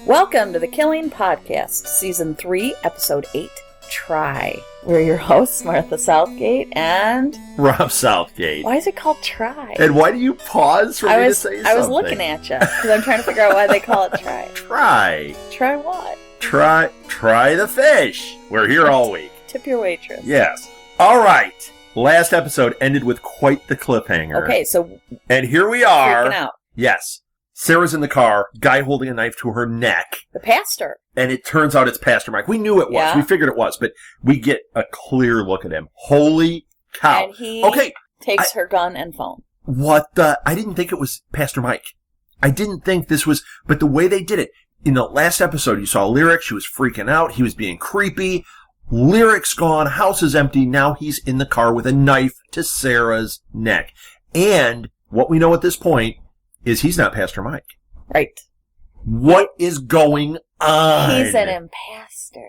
Welcome to the Killing Podcast, Season 3, Episode 8, Try. We're your hosts, Martha Southgate and... Rob Southgate. Why is it called Try? And why do you pause for me to say something? I was looking at you, because I'm trying to figure out why they call it Try. Try. Try what? Try the fish. We're here all week. Tip your waitress. Yes. All right. Last episode ended with quite the cliffhanger. Okay, so... And here we are. Freaking out. Yes. Sarah's in the car, guy holding a knife to her neck. The pastor. And it turns out it's Pastor Mike. We knew it was. Yeah. We figured it was. But we get a clear look at him. Holy cow. And he takes her gun and phone. What the... I didn't think it was Pastor Mike. I didn't think this was... But the way they did it, in the last episode, you saw Lyric. She was freaking out. He was being creepy. Lyric's gone. House is empty. Now he's in the car with a knife to Sarah's neck. And what we know at this point is he's not Pastor Mike. Right. What is going on? He's an imposter.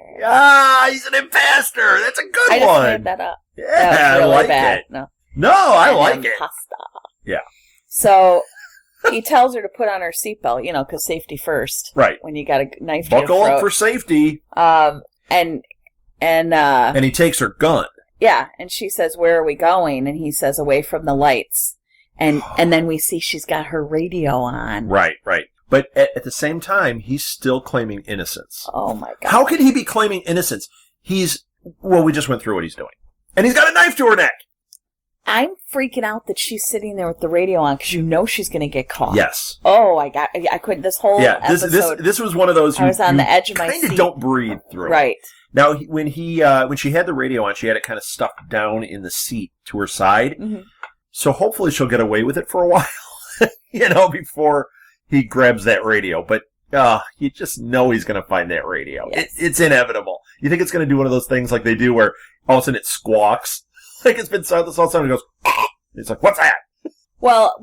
He's an imposter. That's a good one. I just made that up. Yeah, that was really I like bad. it. No, I like it. Yeah. So he tells her to put on her seatbelt, because safety first. Right. When you got a knife to your Buckle throat. up for safety. And he takes her gun. Yeah, and she says, "Where are we going?" And he says, "Away from the lights." And then we see she's got her radio on. Right. But at the same time, he's still claiming innocence. Oh, my God. How could he be claiming innocence? We just went through what he's doing. And he's got a knife to her neck. I'm freaking out that she's sitting there with the radio on because she's going to get caught. Yes. Oh, I couldn't, this whole episode. This was one of those I was on the edge of my seat. Kind of don't breathe through. Right. Now, when she had the radio on, she had it kind of stuffed down in the seat to her side. Mm-hmm. So hopefully she'll get away with it for a while, before he grabs that radio. But you just know he's going to find that radio. Yes. It's inevitable. You think it's going to do one of those things like they do where all of a sudden it squawks? Like it's been silent all of a sudden it goes, it's like, what's that? Well,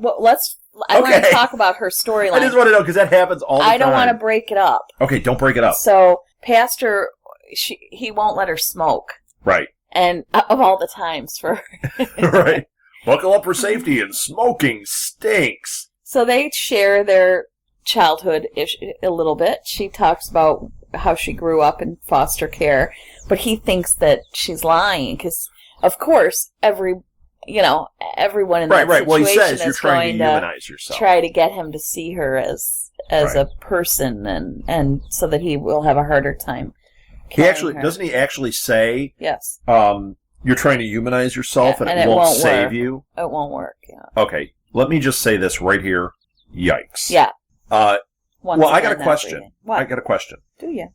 I want to talk about her storyline. I just want to know because that happens all the time. I don't want to break it up. Okay, don't break it up. So, Pastor, he won't let her smoke. Right. And of all the times for... Right. Buckle up for safety, and smoking stinks. So they share their childhood a little bit. She talks about how she grew up in foster care, but he thinks that she's lying because, of course, everyone in that situation well, he says you're is trying going to humanize yourself. Try to get him to see her as a person, and so that he will have a harder time. Doesn't he actually say? Yes. You're trying to humanize yourself, and it won't save you? It won't work, yeah. Okay, let me just say this right here. Yikes. Yeah. I got a question. What? I got a question. Do you?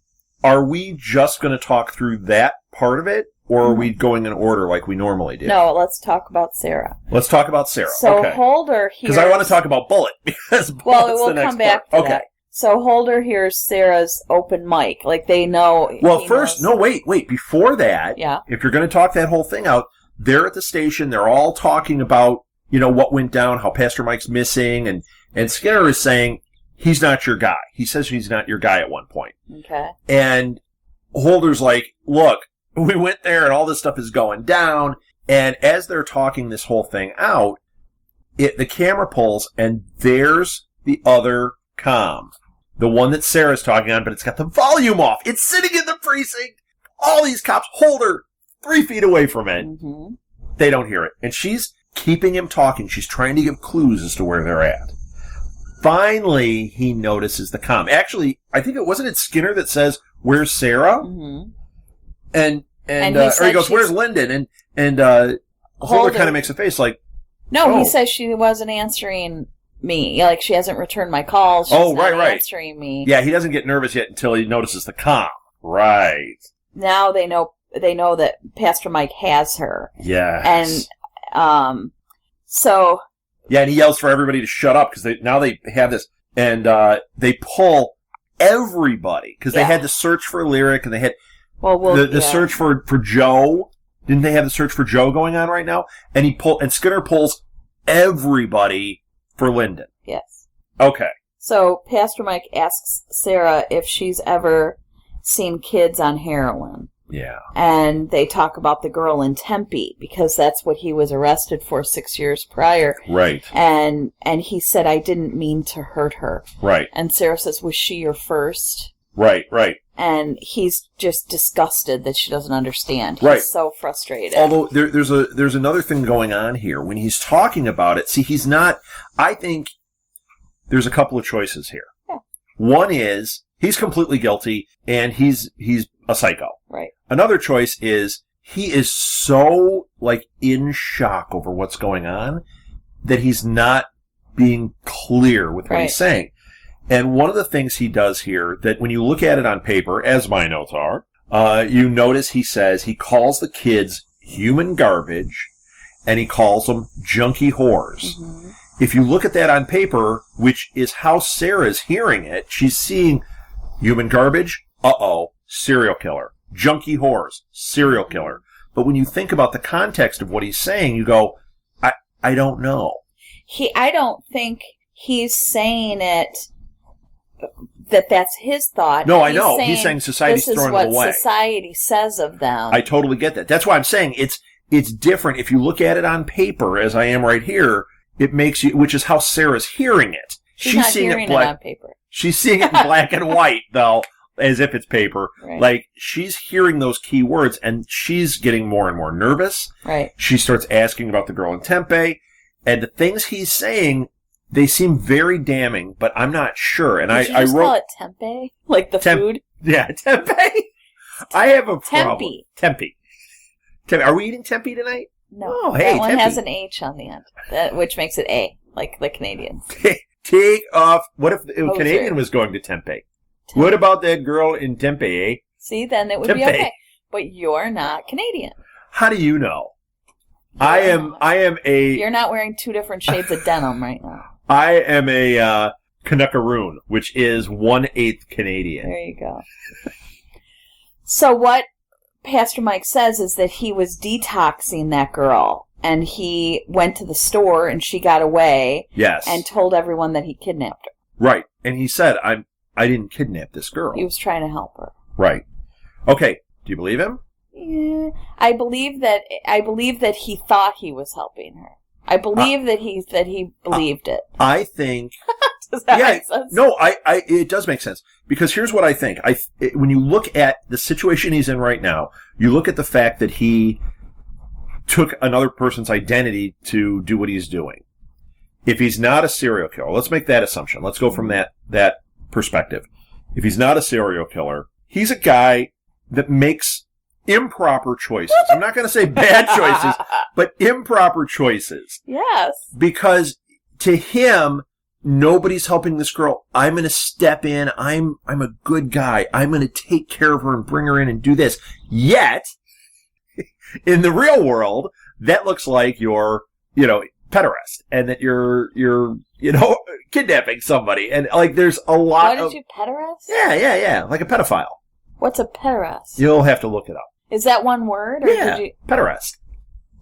Are we just going to talk through that part of it, or are we going in order like we normally do? No, let's talk about Sarah. Let's talk about Sarah. So okay. Holder hears... Because I want to talk about Bullet, because Bullet's we'll the next come back part. to that. So Holder hears Sarah's open mic. Like, they know... Well, first... No, wait. Before that, yeah. If you're going to talk that whole thing out, they're at the station. They're all talking about, what went down, how Pastor Mike's missing, and Skinner is saying, he's not your guy. He says he's not your guy at one point. Okay. And Holder's like, look, we went there and all this stuff is going down. And as they're talking this whole thing out, the camera pulls, and there's the other comm. The one that Sarah's talking on, but it's got the volume off. It's sitting in the precinct. All these cops hold her 3 feet away from it. Mm-hmm. They don't hear it. And she's keeping him talking. She's trying to give clues as to where they're at. Finally, he notices the comm. Actually, I think wasn't Skinner that says, "Where's Sarah?" Mm-hmm. And he goes, "Where's Lyndon?" And Holder kind of makes a face like, "No." He says she wasn't answering me. Like, she hasn't returned my calls. She's not answering me. Yeah, he doesn't get nervous yet until he notices the comm. Right. Now they know that Pastor Mike has her. Yes. And so. Yeah, and he yells for everybody to shut up because now they have this, and they pull everybody because they had the search for Lyric, and they had the search for Joe. Didn't they have the search for Joe going on right now? And Skinner pulls everybody for Lyndon. Yes. Okay. So Pastor Mike asks Sarah if she's ever seen kids on heroin. Yeah. And they talk about the girl in Tempe because that's what he was arrested for 6 years prior. Right. And he said, I didn't mean to hurt her. Right. And Sarah says, was she your first? Right, right. And he's just disgusted that she doesn't understand. He's Right. so frustrated. Although there's another thing going on here. When he's talking about it, see, he's not... I think there's a couple of choices here. Yeah. One is he's completely guilty, and he's a psycho. Right. Another choice is he is so, like, in shock over what's going on that he's not being clear with what he's saying. And one of the things he does here, that when you look at it on paper, as my notes are, you notice he calls the kids human garbage, and he calls them junkie whores. Mm-hmm. If you look at that on paper, which is how Sarah's hearing it, she's seeing human garbage, serial killer. Junkie whores, serial killer. But when you think about the context of what he's saying, you go, I don't know. I don't think he's saying it that's his thought. No, I know. He's saying society's throwing them away. This is what society says of them. I totally get that. That's why I'm saying it's different. If you look at it on paper, as I am right here, it makes you, which is how Sarah's hearing it. She's not seeing it on paper. She's seeing it in black and white, though, as if it's paper. Right. Like, she's hearing those key words, and she's getting more and more nervous. Right. She starts asking about the girl in Tempe, and the things he's saying, they seem very damning, but I'm not sure. And Did you just call it Tempe? Like the food? Yeah, Tempe. I have a problem. Tempe. Are we eating Tempe tonight? No. Oh, hey, that one Tempe has an H on the end, which makes it A, like the Canadians. Take off. What if the Canadian was going to Tempe? What about that girl in Tempe, eh? See, then it would be okay. But you're not Canadian. How do you know? I am a... You're not wearing two different shades of denim right now. I am a Canuckaroon, which is 1/8 Canadian. There you go. So what Pastor Mike says is that he was detoxing that girl, and he went to the store, and she got away. Yes. And told everyone that he kidnapped her. Right. And he said, I didn't kidnap this girl. He was trying to help her. Right. Okay. Do you believe him? Yeah. I believe that he thought he was helping her. I believe that he believed it. I think. Does that make sense? No, it does make sense. Because here's what I think. When you look at the situation he's in right now, you look at the fact that he took another person's identity to do what he's doing. If he's not a serial killer, let's make that assumption. Let's go from that perspective. If he's not a serial killer, he's a guy that makes improper choices. I'm not going to say bad choices, but improper choices. Yes. Because to him, nobody's helping this girl. I'm going to step in. I'm a good guy. I'm going to take care of her and bring her in and do this. Yet, in the real world, that looks like you're, pederast, and that you're kidnapping somebody. And like, there's a lot of... What did you, pederast? Yeah. Like a pedophile. What's a pederast? You'll have to look it up. Is that one word? Or yeah, pederast.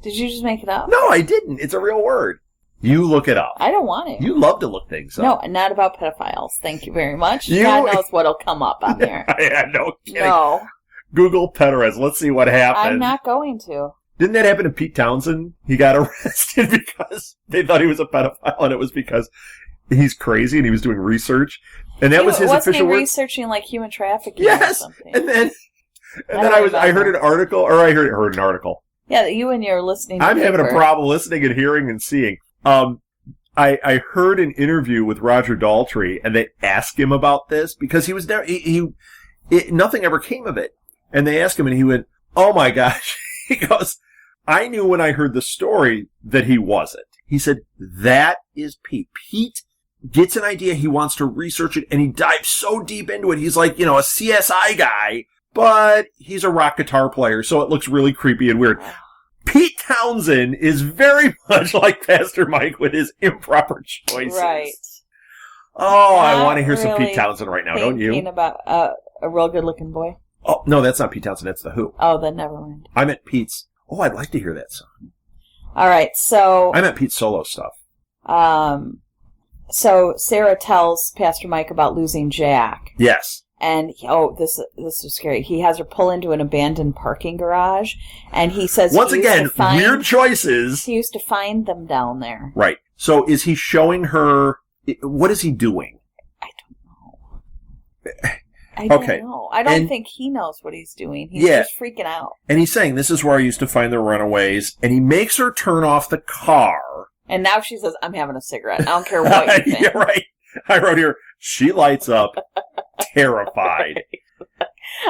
Did you just make it up? No, I didn't. It's a real word. You look it up. I don't want to. You love to look things up. No, not about pedophiles. Thank you very much. God knows what'll come up on there. Yeah, no kidding. No. Google pederast. Let's see what happens. I'm not going to. Didn't that happen to Pete Townsend? He got arrested because they thought he was a pedophile, and it was because he's crazy and he was doing research. And that was his official word. Researching like human trafficking or something? And then I heard an article. Yeah, you and your listening. I'm having a problem listening and hearing and seeing. I heard an interview with Roger Daltrey, and they asked him about this because he was there. Nothing ever came of it. And they asked him, and he went, "Oh my gosh!" He goes, "I knew when I heard the story that he wasn't." He said, "That is Pete. Pete gets an idea, he wants to research it, and he dives so deep into it. He's like, a CSI guy, but he's a rock guitar player, so it looks really creepy and weird." Pete Townsend is very much like Pastor Mike with his improper choices. Right. Oh, I want to hear some Pete Townsend right now, don't you? About a real good-looking boy. Oh, no, that's not Pete Townsend, that's The Who. Oh, then never mind. I meant Pete's. Oh, I'd like to hear that song. All right, so... I meant Pete's solo stuff. So Sarah tells Pastor Mike about losing Jack. Yes. And, this was scary. He has her pull into an abandoned parking garage, and he says... Once again, weird choices. He used to find them down there. Right. So is he showing her... What is he doing? I don't know. I don't know. I don't think he knows what he's doing. He's just freaking out. And he's saying, this is where I used to find the runaways. And he makes her turn off the car. And now she says, I'm having a cigarette. I don't care what you think. Yeah, right. I wrote here, she lights up, terrified.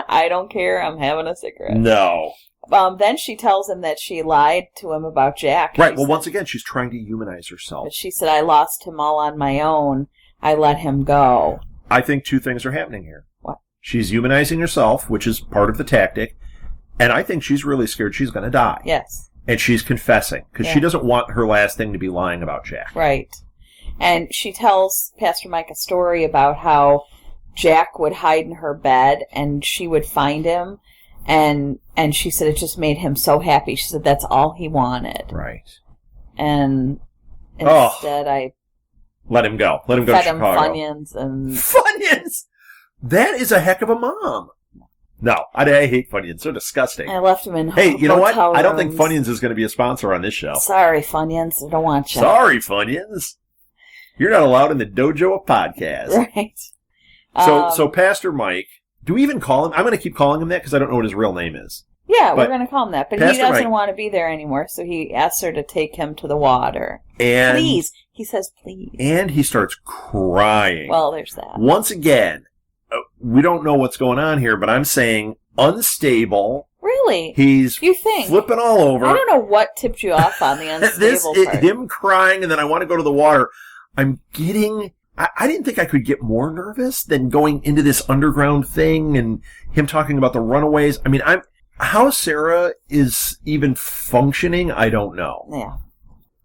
I don't care. I'm having a cigarette. No. Then she tells him that she lied to him about Jack. Right. Well, once again, she's trying to humanize herself. But she said, I lost him all on my own. I let him go. I think two things are happening here. What? She's humanizing herself, which is part of the tactic. And I think she's really scared she's going to die. Yes. And she's confessing because she doesn't want her last thing to be lying about Jack. Right. And she tells Pastor Mike a story about how Jack would hide in her bed and she would find him. And she said it just made him so happy. She said that's all he wanted. Right. And instead I... Let him go. Let him go to Chicago. Fed him Funyuns and... Funyuns! That is a heck of a mom. No, I hate Funyuns. They're disgusting. I left him in Hey, you know what? rooms. I don't think Funyuns is going to be a sponsor on this show. Sorry, Funyuns. I don't want you. Sorry, Funyuns. You're not allowed in the dojo of podcasts. Right. So Pastor Mike, do we even call him? I'm going to keep calling him that because I don't know what his real name is. Yeah, we're going to call him that. But Pastor he doesn't Mike, want to be there anymore, so he asks her to take him to the water. And please. He says, please. And he starts crying. Well, there's that. Once again, we don't know what's going on here, but I'm saying unstable. Really? He's flipping all over. I don't know what tipped you off on the unstable part. Him crying, and then I want to go to the water. I'm getting... I didn't think I could get more nervous than going into this underground thing and him talking about the runaways. I mean, how Sarah is even functioning, I don't know. Yeah.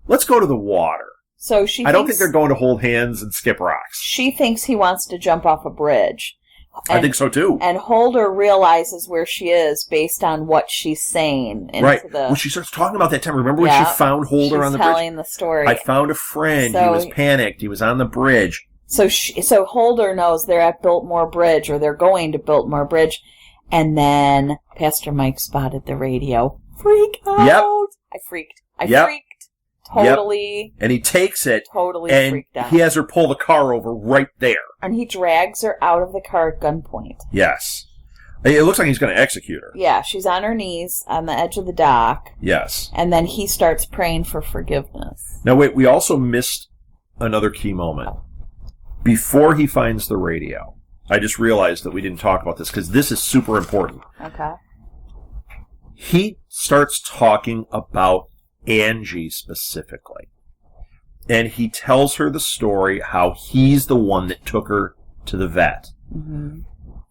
Let's go to the water. So I don't think they're going to hold hands and skip rocks. She thinks he wants to jump off a bridge. I think so, too. And Holder realizes where she is based on what she's saying. Right. When she starts talking about that time, remember when she found Holder on the bridge? She's telling the story. I found a friend. He was panicked. He was on the bridge. So Holder knows they're at Biltmore Bridge, or they're going to Biltmore Bridge. And then Pastor Mike spotted the radio. Freak out! Yep. I freaked. Totally. Yep. And he takes it. Totally and freaked out. He has her pull the car over right there. And he drags her out of the car at gunpoint. Yes. It looks like he's going to execute her. Yeah, she's on her knees on the edge of the dock. Yes. And then he starts praying for forgiveness. Now, wait, we also missed another key moment. Before he finds the radio, I just realized that we didn't talk about this because this is super important. Okay. He starts talking about Angie specifically. And he tells her the story how he's the one that took her to the vet. Mm-hmm.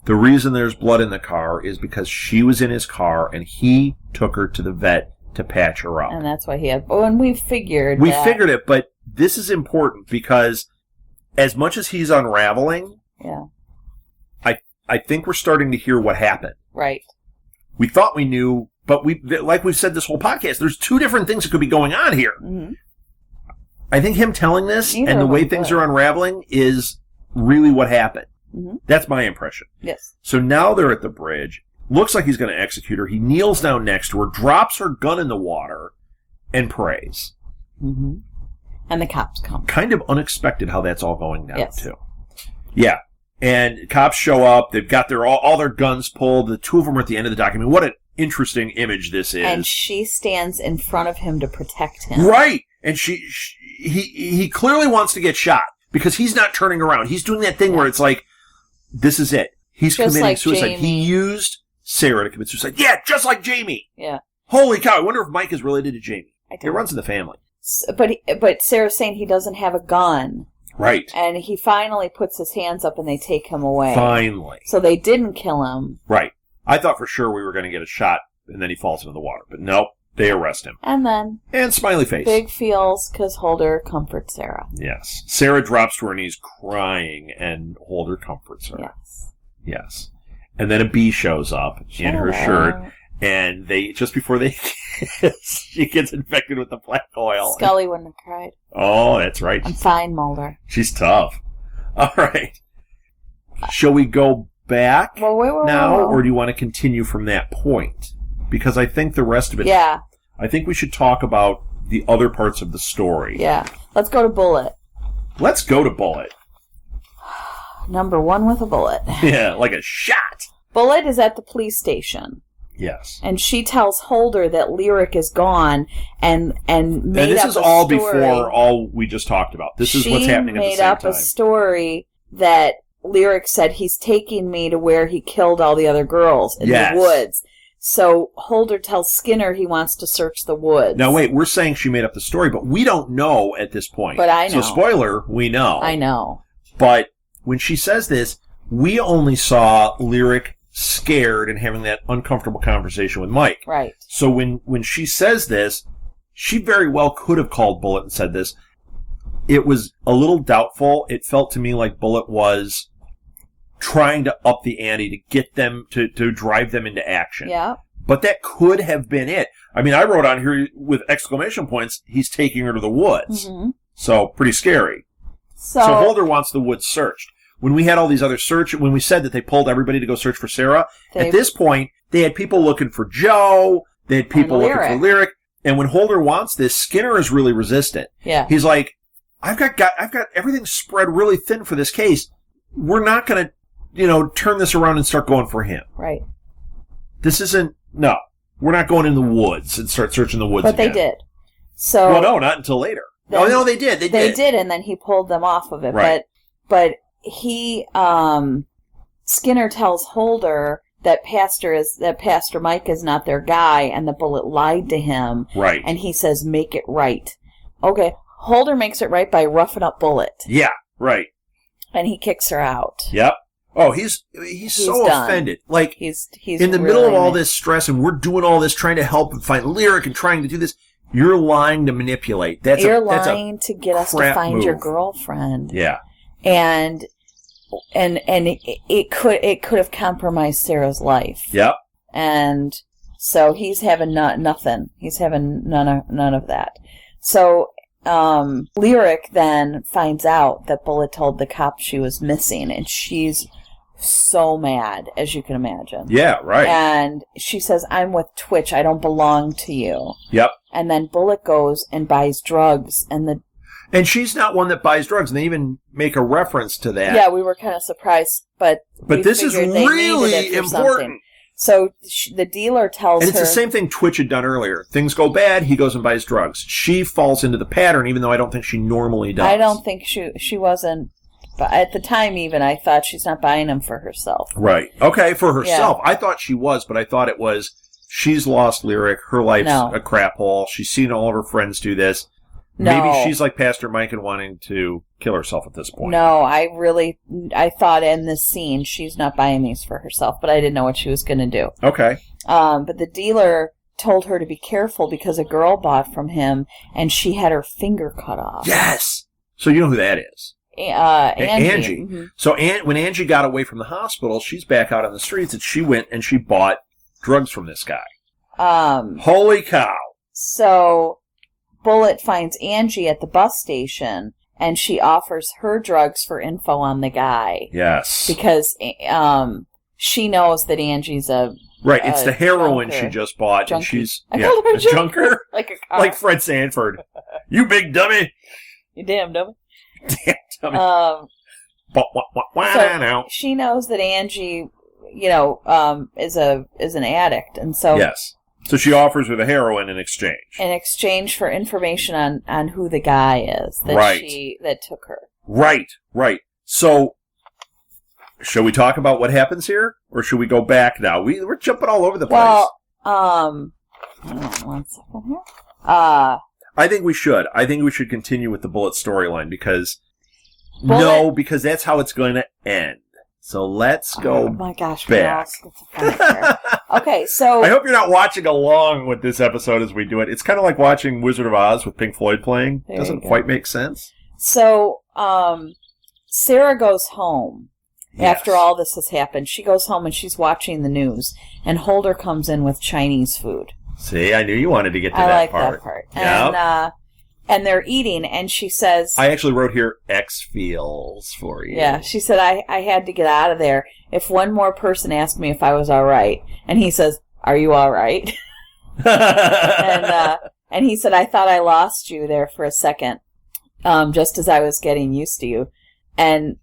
The reason there's blood in the car is because she was in his car and he took her to the vet to patch her up. And that's why he had... Oh, and we figured figured it, but this is important because as much as he's unraveling, I think we're starting to hear what happened. Right. We thought we knew, but like we've said this whole podcast, there's two different things that could be going on here. Mm-hmm. I think him telling this and the way things are unraveling is really what happened. Mm-hmm. That's my impression. Yes. So now they're at the bridge. Looks like he's going to execute her. He kneels down next to her, drops her gun in the water, and prays. Mm-hmm. And the cops come. Kind of unexpected how that's all going down, too. Yeah. And cops show up. They've got all their guns pulled. The two of them are at the end of the document. What an interesting image this is. And she stands in front of him to protect him. Right. And he clearly wants to get shot because he's not turning around. He's doing that thing where it's like, this is it. He's just committing suicide. Jamie. He used Sarah to commit suicide. Yeah, just like Jamie. Yeah. Holy cow. I wonder if Mike is related to Jamie. It runs in the family. But Sarah's saying he doesn't have a gun. Right. And he finally puts his hands up and they take him away. Finally. So they didn't kill him. Right. I thought for sure we were going to get a shot and then he falls into the water. But nope. They arrest him. And then... And smiley face. Big feels because Holder comforts Sarah. Yes. Sarah drops to her knees crying and Holder comforts her. Yes. Yes. And then a bee shows up in her shirt. And just before they kiss, she gets infected with the black oil. Scully wouldn't have cried. Oh, that's right. I'm fine, Mulder. She's tough. All right. Shall we go back now, or do you want to continue from that point? Because I think the rest of it... Yeah. I think we should talk about the other parts of the story. Yeah. Let's go to Bullet. Let's go to Bullet. Number one with a bullet. Yeah, like a shot. Bullet is at the police station. Yes. And she tells Holder that Lyric is gone and made up a story. And this is all before all we just talked about. This is what's happening at the same time. She made up a story that Lyric said he's taking me to where he killed all the other girls in the woods. So Holder tells Skinner he wants to search the woods. Now, wait, we're saying she made up the story, but we don't know at this point. But I know. So, spoiler, we know. I know. But when she says this, we only saw Lyric scared and having that uncomfortable conversation with Mike. Right. So when she says this, she very well could have called Bullet and said this. It was a little doubtful. It felt to me like Bullet was trying to up the ante to get them to drive them into action. Yeah. But that could have been it. I mean, I wrote on here with exclamation points, he's taking her to the woods. Mm-hmm. So pretty scary. So Holder wants the woods searched. When we had all these other when we said that they pulled everybody to go search for Sarah, at this point, they had people looking for Joe, they had people looking for Lyric, and when Holder wants this, Skinner is really resistant. Yeah. He's like, I've got everything spread really thin for this case. We're not going to, turn this around and start going for him. Right. This isn't, no. We're not going in the woods and start searching the woods But again. they did. So. Well, no, not until later. Oh, no, they did. They did, and then he pulled them off of it. Right. But he, Skinner tells Holder that Pastor Mike is not their guy, and the Bullet lied to him. Right. And he says, make it right. Okay. Holder makes it right by roughing up Bullet. Yeah, right. And he kicks her out. Yep. Oh, he's so done. Offended. Like, he's in the middle of all this stress, and we're doing all this trying to help and find Lyric and trying to do this. You're lying to manipulate. You're lying to get us to find your girlfriend. Yeah. And it could have compromised Sarah's life. Yep. And so he's having nothing. He's having none of that. So Lyric then finds out that Bullet told the cops she was missing, and she's so mad, as you can imagine. Yeah, right. And she says, I'm with Twitch. I don't belong to you. Yep. And then Bullet goes and buys drugs, and she's not one that buys drugs, and they even make a reference to that. Yeah, we were kind of surprised, but this is really important. Something. So the dealer tells her... And it's the same thing Twitch had done earlier. Things go bad, he goes and buys drugs. She falls into the pattern, even though I don't think she normally does. I don't think she wasn't... But at the time, even, I thought she's not buying them for herself. Right. Okay, for herself. Yeah. I thought she was, but I thought it was, she's lost Lyric, her life's a crap hole, she's seen all of her friends do this. No. Maybe she's like Pastor Mike and wanting to kill herself at this point. No, I thought in this scene, she's not buying these for herself, but I didn't know what she was going to do. Okay. But the dealer told her to be careful because a girl bought from him, and she had her finger cut off. Yes! So you know who that is. Angie. Mm-hmm. So when Angie got away from the hospital, she's back out on the streets, and she went and she bought drugs from this guy. Holy cow. So Bullet finds Angie at the bus station, and she offers her drugs for info on the guy. Yes. Because she knows that Angie's Right, it's the heroin she just bought, junkie. And she's I called her a junker? Like a car. Like Fred Sanford. You big dummy. You damn dummy. Damn dummy. So she knows that Angie, is an addict, and so yes. So she offers her the heroin in exchange. In exchange for information on who the guy is that took her. Right. So, shall we talk about what happens here, or should we go back now? We're jumping all over the place. Well, hold on 1 second here. I think we should. I think we should continue with the Bullet storyline because that's how it's going to end. So let's go. Oh my gosh, back. Okay, so I hope you're not watching along with this episode as we do it. It's kind of like watching Wizard of Oz with Pink Floyd playing. Doesn't quite make sense. So Sarah goes home after all this has happened. She goes home and she's watching the news, and Holder comes in with Chinese food. See, I knew you wanted to get to that part. I like that part. And they're eating, and she says... I actually wrote here, X feels for you. Yeah, she said, I had to get out of there. If one more person asked me if I was all right, and he says, are you all right? and he said, I thought I lost you there for a second, just as I was getting used to you. And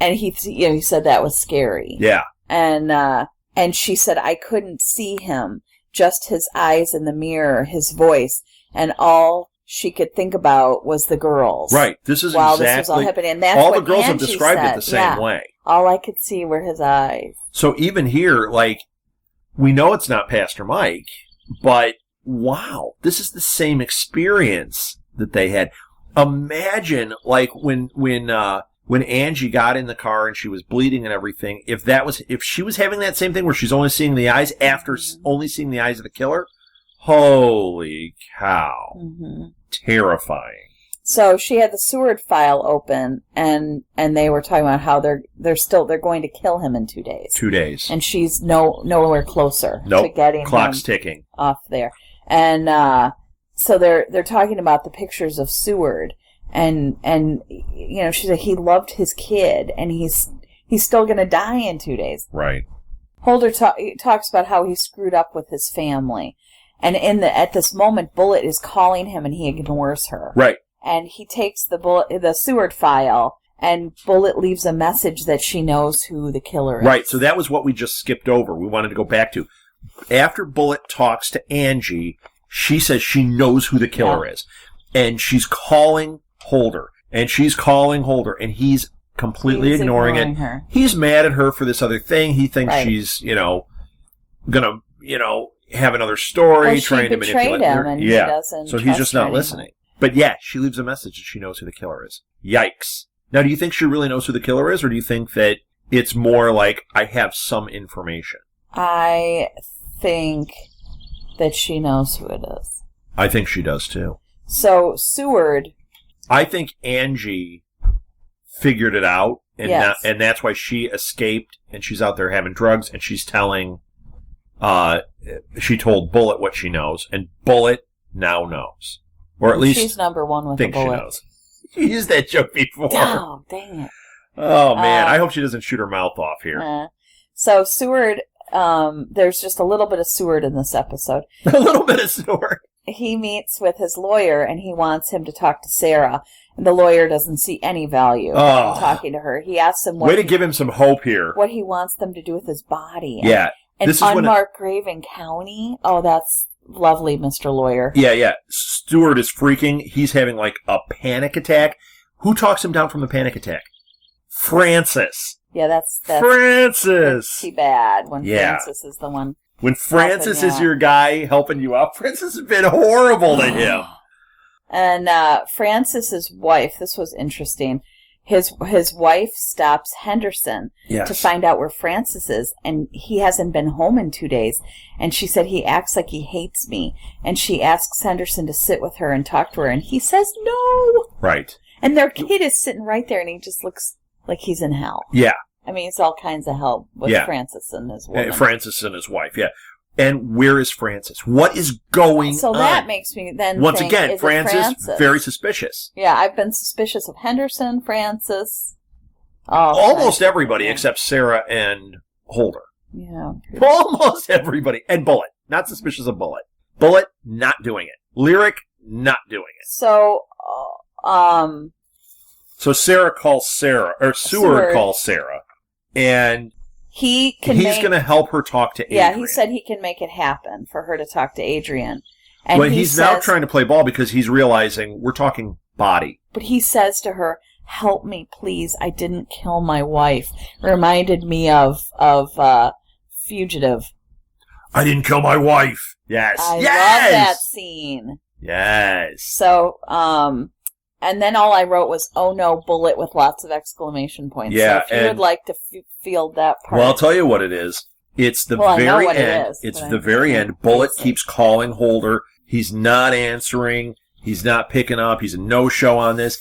And he said that was scary. Yeah. And she said, I couldn't see him, just his eyes in the mirror, his voice, and all she could think about was the girls. Right. This is while exactly... this was all happening. And that's all what the girls have Angie described said. it the same way. All I could see were his eyes. So even here, like, we know it's not Pastor Mike, but wow, this is the same experience that they had. Imagine, like, when Angie got in the car and she was bleeding and everything, if she was having that same thing where she's only seeing the eyes after only seeing the eyes of the killer, holy cow. Mm-hmm. Terrifying. So she had the Seward file open, and they were talking about how they're going to kill him in 2 days. 2 days. And she's nowhere closer to getting clock's him ticking off there. And so they're talking about the pictures of Seward, and she said he loved his kid, and he's still going to die in 2 days. Right. Holder talks about how he screwed up with his family, and at this moment, Bullet is calling him, and he ignores her. Right. And he takes the Seward file, and Bullet leaves a message that she knows who the killer is. Right, so that was what we just skipped over. We wanted to go back to. After Bullet talks to Angie, she says she knows who the killer is. And she's calling Holder. And she's calling Holder, and he's completely ignoring it. Her. He's mad at her for this other thing. He thinks she's, gonna, have another story, trying to manipulate her. And he doesn't so he's just not listening. But yeah, she leaves a message that she knows who the killer is. Yikes. Now, do you think she really knows who the killer is, or do you think that it's more like, I have some information? I think that she knows who it is. I think she does, too. So, Seward... I think Angie figured it out, and that's why she escaped, and she's out there having drugs, and she's telling... she told Bullet what she knows, and Bullet now knows. Or at least she's number one with a bullet. She knows. You used that joke before. Oh, dang it. Oh, man. I hope she doesn't shoot her mouth off here. So, Seward, there's just a little bit of Seward in this episode. A little bit of Seward. He meets with his lawyer, and he wants him to talk to Sarah. And the lawyer doesn't see any value in talking to her. He asks him way to give him some hope here. What he wants them to do with his body. Yeah. An unmarked grave in county? Oh, that's... lovely, Mr. Lawyer. Yeah. Stewart is freaking. He's having like a panic attack. Who talks him down from the panic attack? Francis. Yeah, that's Francis. Too bad when Francis is the one. When Francis is your guy helping you out, Francis has been horrible to him. And Francis's wife, this was interesting. His wife stops Henderson to find out where Francis is, and he hasn't been home in 2 days. And she said he acts like he hates me. And she asks Henderson to sit with her and talk to her, and he says no. Right. And their kid is sitting right there, and he just looks like he's in hell. Yeah. I mean, it's all kinds of hell with Francis and his woman. Francis and his wife, yeah. And where is Francis? What is going on? So that makes me then once think, again, Francis, very suspicious. Yeah, I've been suspicious of Henderson, Francis. Almost everybody except Sarah and Holder. Yeah. Almost everybody. And Bullet. Not suspicious of Bullet. Bullet, not doing it. Lyric, not doing it. So, So Sarah calls Sarah, or Seward calls Sarah, and... he's going to help her talk to Adrian. Yeah, he said he can make it happen for her to talk to Adrian. And but he's now trying to play ball because he's realizing we're talking body. But he says to her, help me, please. I didn't kill my wife. Reminded me of Fugitive. I didn't kill my wife. Yes. I love that scene. Yes. So, and then all I wrote was, oh no, Bullet with lots of exclamation points. Yeah, so if you would like to field that part. Well, I'll tell you what it is. It's the very end. It's the very end. Bullet keeps calling Holder. He's not answering. He's not picking up. He's a no-show on this.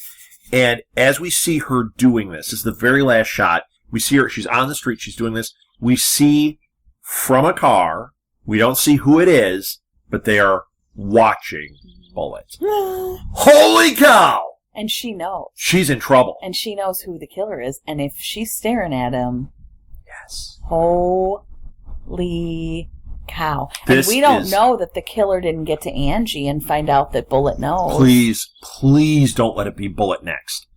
And as we see her doing this is the very last shot. We see her. She's on the street. She's doing this. We see from a car. We don't see who it is, but they are watching Bullet. Holy cow! And she knows. She's in trouble. And she knows who the killer is. And if she's staring at him... Yes. Holy cow. And we don't know that the killer didn't get to Angie and find out that Bullet knows. Please don't let it be Bullet next.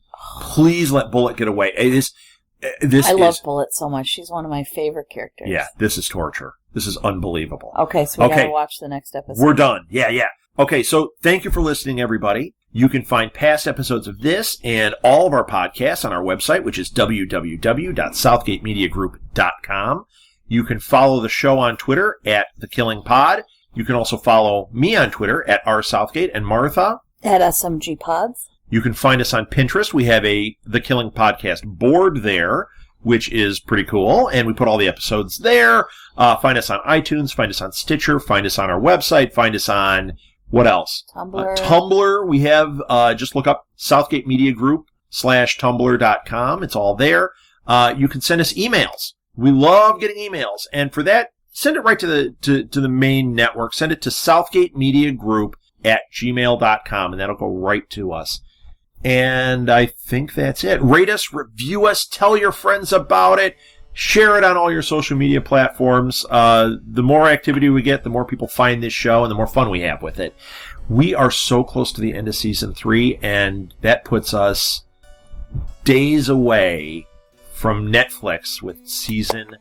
Please let Bullet get away. This I love Bullet so much. She's one of my favorite characters. Yeah, this is torture. This is unbelievable. Okay, so we gotta watch the next episode. We're done. Yeah. Okay, so thank you for listening, everybody. You can find past episodes of this and all of our podcasts on our website, which is www.southgatemediagroup.com. You can follow the show on Twitter at The Killing Pod. You can also follow me on Twitter at rsouthgate and Martha at SMG Pods. You can find us on Pinterest. We have a The Killing Podcast board there, which is pretty cool, and we put all the episodes there. Find us on iTunes, find us on Stitcher, find us on our website, find us on, what else? Tumblr. Tumblr. We have, just look up Southgate Media Group /tumblr.com. It's all there. You can send us emails. We love getting emails, and for that, send it right to the main network. Send it to southgatemediagroup@gmail.com, and that'll go right to us. And I think that's it. Rate us, review us, tell your friends about it, share it on all your social media platforms. The more activity we get, the more people find this show, and the more fun we have with it. We are so close to the end of Season 3, and that puts us days away from Netflix with Season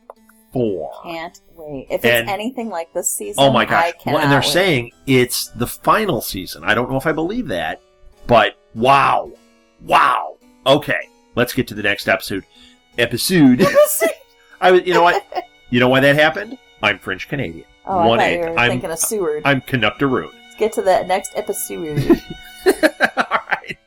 4. Can't wait. If it's anything like this season, oh my gosh. I cannot and they're wait. saying it's the final season. I don't know if I believe that, but wow. Okay, let's get to the next episode. You know what? You know why that happened? I'm French Canadian. Oh, I thought you were thinking of Seward. I'm Canucktoroon. Let's get to the next episode. All right.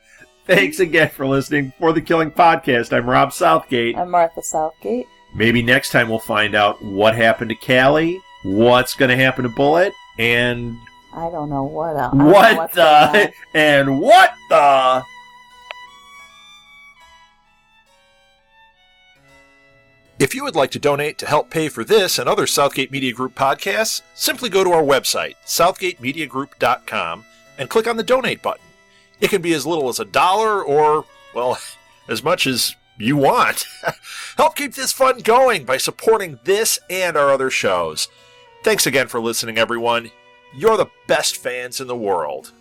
Thanks again for listening. For The Killing Podcast, I'm Rob Southgate. I'm Martha Southgate. Maybe next time we'll find out what happened to Callie, what's going to happen to Bullet, and... I don't know what else. What the... And what the... If you would like to donate to help pay for this and other Southgate Media Group podcasts, simply go to our website, southgatemediagroup.com, and click on the donate button. It can be as little as $1 or, well, as much as you want. Help keep this fun going by supporting this and our other shows. Thanks again for listening, everyone. You're the best fans in the world.